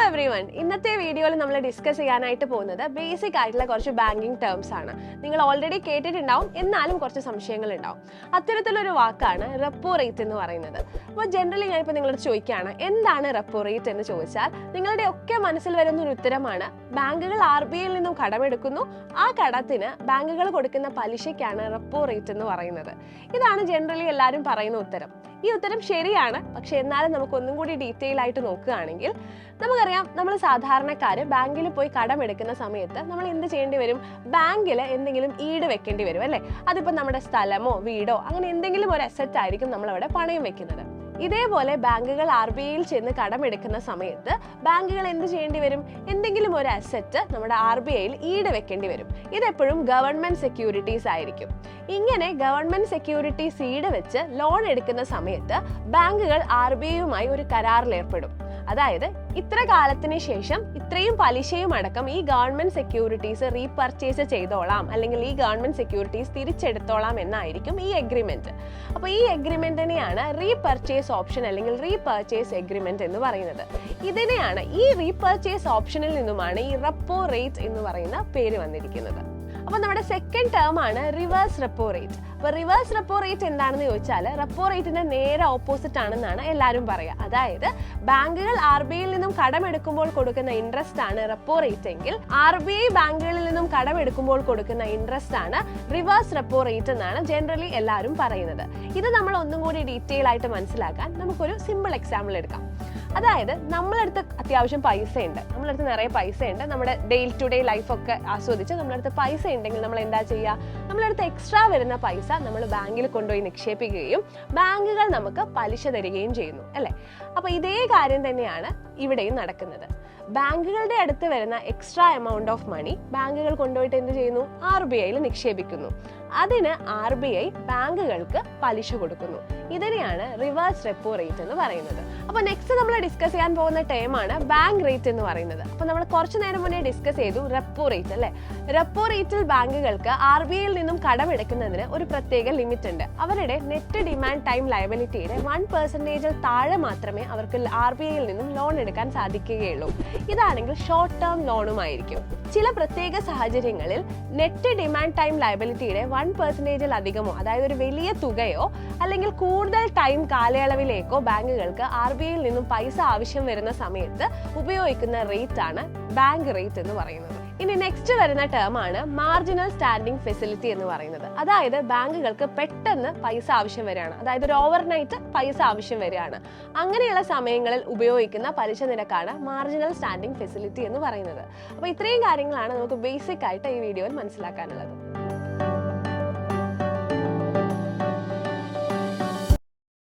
Everyone, ഇന്നത്തെ വീഡിയോയിൽ നമ്മൾ ഡിസ്കസ് ചെയ്യാനായിട്ട് പോകുന്നത് ബേസിക് ആയിട്ടുള്ള കുറച്ച് ബാങ്കിങ് ടേംസ് ആണ്. നിങ്ങൾ ഓൾറെഡി കേട്ടിട്ടുണ്ടാവും, എന്നാലും കുറച്ച് സംശയങ്ങൾ ഉണ്ടാവും. അത്തരത്തിലൊരു വാക്കാണ് റെപ്പോ റേറ്റ് എന്ന് പറയുന്നത്. അപ്പോൾ ജനറലി ഞാനിപ്പോൾ നിങ്ങളോട് ചോദിക്കുകയാണ്, എന്താണ് റെപ്പോ റേറ്റ് എന്ന് ചോദിച്ചാൽ നിങ്ങളുടെ ഒക്കെ മനസ്സിൽ വരുന്ന ഒരു ഉത്തരമാണ് ബാങ്കുകൾ RBIയിൽ നിന്നും കടമെടുക്കുന്നു, ആ കടത്തിന് ബാങ്കുകൾ കൊടുക്കുന്ന പലിശയ്ക്കാണ് റെപ്പോ റേറ്റ് എന്ന് പറയുന്നത്. ഇതാണ് ജനറലി എല്ലാവരും പറയുന്ന ഉത്തരം. ഈ ഉത്തരം ശരിയാണ്, പക്ഷെ എന്നാലും നമുക്ക് ഒന്നും കൂടി ഡീറ്റെയിൽ ആയിട്ട് നോക്കുകയാണെങ്കിൽ നമുക്കറിയാം, നമ്മൾ സാധാരണക്കാർ ബാങ്കിൽ പോയി കടമെടുക്കുന്ന സമയത്ത് നമ്മൾ എന്ത് ചെയ്യേണ്ടി വരും? ബാങ്കിൽ എന്തെങ്കിലും ഈട് വെക്കേണ്ടി വരും അല്ലേ? അതിപ്പോൾ നമ്മുടെ സ്ഥലമോ വീടോ അങ്ങനെ എന്തെങ്കിലും ഒരു അസറ്റ് ആയിരിക്കും നമ്മൾ അവിടെ പണയം വെക്കുന്നത്. ഇതേപോലെ ബാങ്കുകൾ RBIയിൽ ചെന്ന് കടമെടുക്കുന്ന സമയത്ത് ബാങ്കുകൾ എന്ത് ചെയ്യേണ്ടി വരും? എന്തെങ്കിലും ഒരു അസറ്റ് നമ്മുടെ RBIയിൽ ഈട് വെക്കേണ്ടി വരും. ഇതെപ്പോഴും ഗവൺമെന്റ് സെക്യൂരിറ്റീസ് ആയിരിക്കും. ഇങ്ങനെ ഗവൺമെന്റ് സെക്യൂരിറ്റീസ് ഈട് വെച്ച് ലോൺ എടുക്കുന്ന സമയത്ത് ബാങ്കുകൾ RBIയുമായി ഒരു കരാറിൽ ഏർപ്പെടും. അതായത് ഇത്ര കാലത്തിന് ശേഷം ഇത്രയും പലിശയും അടക്കം ഈ ഗവൺമെന്റ് സെക്യൂരിറ്റീസ് റീപർച്ചേസ് ചെയ്തോളാം, അല്ലെങ്കിൽ ഈ ഗവൺമെന്റ് സെക്യൂരിറ്റീസ് തിരിച്ചെടുത്തോളാം എന്നായിരിക്കും ഈ എഗ്രിമെന്റ്. അപ്പോൾ ഈ എഗ്രിമെന്റിനെയാണ് റീപർച്ചേസ് ഓപ്ഷൻ അല്ലെങ്കിൽ റീപർച്ചേസ് എഗ്രിമെന്റ് എന്ന് പറയുന്നത്. ഇതിനെയാണ്, ഈ റീപർച്ചേസ് ഓപ്ഷനിൽ നിന്നുമാണ് ഈ റെപ്പോ റേറ്റ് എന്ന് പറയുന്ന പേര് വന്നിരിക്കുന്നത്. അപ്പോൾ നമ്മുടെ സെക്കൻഡ് ടേം ആണ് റിവേഴ്സ് റെപ്പോ റേറ്റ്. അപ്പോൾ റിവേഴ്സ് റെപ്പോ റേറ്റ് എന്താണെന്ന് ചോദിച്ചാൽ റെപ്പോ റേറ്റിന്റെ നേരെ ഓപ്പോസിറ്റ് ആണെന്നാണ് എല്ലാവരും പറയുക. അതായത് ബാങ്കുകൾ RBIയിൽ നിന്നും കടമെടുക്കുമ്പോൾ കൊടുക്കുന്ന ഇൻട്രസ്റ്റ് ആണ് റെപ്പോ റേറ്റ് എങ്കിൽ RBI ബാങ്കുകളിൽ നിന്നും കടമെടുക്കുമ്പോൾ കൊടുക്കുന്ന ഇൻട്രസ്റ്റ് ആണ് റിവേഴ്സ് റെപ്പോ റേറ്റ് എന്നാണ് ജനറലി എല്ലാവരും പറയുന്നത്. ഇത് നമ്മൾ ഒന്നും കൂടി ഡീറ്റെയിൽ ആയിട്ട് മനസ്സിലാക്കാൻ നമുക്കൊരു സിമ്പിൾ എക്സാമ്പിൾ എടുക്കാം. അതായത് നമ്മളടുത്ത് അത്യാവശ്യം പൈസ ഉണ്ട്, നമ്മളടുത്ത് നിറയെ പൈസ ഉണ്ട്, നമ്മുടെ ഡേ ടു ഡേ ലൈഫൊക്കെ ആസ്വദിച്ച് നമ്മളടുത്ത് പൈസ ഉണ്ടെങ്കിൽ നമ്മൾ എന്താ ചെയ്യുക? നമ്മളടുത്ത് എക്സ്ട്രാ വരുന്ന പൈസ നമ്മൾ ബാങ്കിൽ കൊണ്ടുപോയി നിക്ഷേപിക്കുകയും ബാങ്കുകൾ നമുക്ക് പലിശ തരികയും ചെയ്യുന്നു അല്ലേ? അപ്പോൾ ഇതേ കാര്യം തന്നെയാണ് ഇവിടെയും നടക്കുന്നത്. ബാങ്കുകളുടെ അടുത്ത് വരുന്ന എക്സ്ട്രാ എമൗണ്ട് ഓഫ് മണി ബാങ്കുകൾ കൊണ്ടുപോയിട്ട് എന്ത് ചെയ്യുന്നു? RBIയിൽ നിക്ഷേപിക്കുന്നു. അതിന് RBI ബാങ്കുകൾക്ക് പലിശ കൊടുക്കുന്നു. ഇതിനെയാണ് റിവേഴ്സ് റെപ്പോ റേറ്റ് എന്ന് പറയുന്നത്. അപ്പോൾ നെക്സ്റ്റ് നമ്മൾ ഡിസ്കസ് ചെയ്യാൻ പോകുന്ന ടേമാണ് ബാങ്ക് റേറ്റ് എന്ന് പറയുന്നത്. അപ്പോൾ നമ്മൾ കുറച്ചു നേരം മുന്നേ ഡിസ്കസ് ചെയ്തു റെപ്പോ റേറ്റ് അല്ലേ? റെപ്പോ റേറ്റിൽ ബാങ്കുകൾക്ക് RBIയിൽ നിന്നും കടമെടുക്കുന്നതിന് ഒരു പ്രത്യേക ലിമിറ്റ് ഉണ്ട്. അവരുടെ നെറ്റ് ഡിമാൻഡ് ടൈം ലയബിലിറ്റിയുടെ 1% താഴെ മാത്രമേ അവർക്ക് RBIയിൽ നിന്നും ലോൺ എടുക്കാൻ സാധിക്കുകയുള്ളൂ. ഇതാണെങ്കിൽ ഷോർട്ട് ടേം ലോണുമായിരിക്കും. ചില പ്രത്യേക സാഹചര്യങ്ങളിൽ നെറ്റ് ഡിമാൻഡ് ടൈം ലയബിലിറ്റിയുടെ 1% അധികമോ, അതായത് ഒരു വലിയ തുകയോ അല്ലെങ്കിൽ കൂടുതൽ ടൈം കാലയളവിലേക്കോ ബാങ്കുകൾക്ക് RBIയിൽ നിന്നും പൈസ ആവശ്യം വരുന്ന സമയത്ത് ഉപയോഗിക്കുന്ന റേറ്റ് ആണ് ബാങ്ക് റേറ്റ് എന്ന് പറയുന്നത്. ഇനി നെക്സ്റ്റ് വരുന്ന ടേം ആണ് മാർജിനൽ സ്റ്റാൻഡിംഗ് ഫെസിലിറ്റി എന്ന് പറയുന്നത്. അതായത് ബാങ്കുകൾക്ക് പെട്ടെന്ന് പൈസ ആവശ്യം വരികയാണ്, അതായത് ഒരു ഓവർനൈറ്റ് പൈസ ആവശ്യം വരികയാണ്. അങ്ങനെയുള്ള സമയങ്ങളിൽ ഉപയോഗിക്കുന്ന പലിശ നിരക്കാണ് മാർജിനൽ സ്റ്റാൻഡിംഗ് ഫെസിലിറ്റി എന്ന് പറയുന്നത്. അപ്പോൾ ഇത്രയും കാര്യങ്ങളാണ് നമുക്ക് ബേസിക് ആയിട്ട് ഈ വീഡിയോയിൽ മനസ്സിലാക്കാനുള്ളത്.